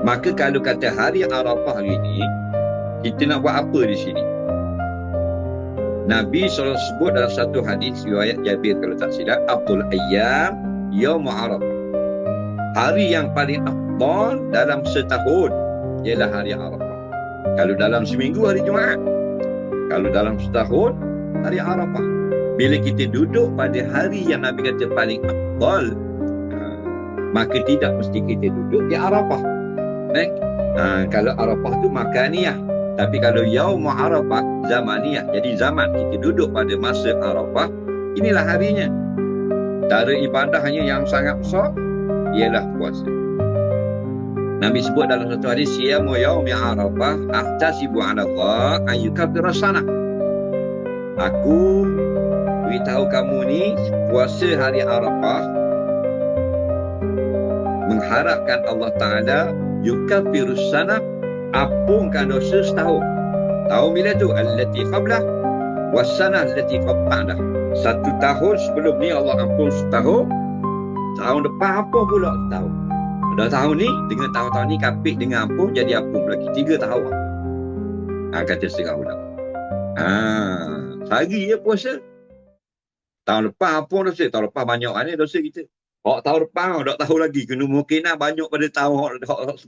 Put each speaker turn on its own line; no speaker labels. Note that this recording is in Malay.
Maka kalau kata hari Arafah hari ini, kita nak buat apa di sini? Nabi SAW sebut dalam satu hadis riwayat Jabir kalau tak silap, Abdul Ayyam Yaum Arafah. Hari yang paling afdal dalam setahun ialah hari Arafah. Kalau dalam seminggu hari Jumaat. Kalau dalam setahun hari Arafah. Bila kita duduk pada hari yang Nabi kata paling afdal, maka tidak mesti kita duduk di Arafah. Kalau Arafah tu makaniyah. Tapi kalau Yaum Arafah zamaniyah. Jadi zaman kita duduk pada masa Arafah, inilah harinya. Cara ibadahnya yang sangat besar ialah puasa. Nabi sebut dalam satu hadis, siyamu yaumi Arafah ahtasibu 'ala Allah an yukaffira sanah. Aku beritahu kamu ni, puasa hari Arafah mengharapkan Allah Ta'ala yukaffirus sanah, ampunkan dosa setahun. Tahun bila tu? Allati qablah wassanah allati qablah. Satu tahun sebelum ni Allah ampun setahun, tahun depan ampun pula setahun. Dah tahun ni dengan tahun-tahun ni kapit dengan ampun, jadi ampun lagi 3 tahun. Kata setengah ulama. Sehari je puasa. Tahun depan ampun dosa. Tahun depan banyak mana dosa kita. Tahun depan tak tahu lagi. Kena mungkin banyak pada tahun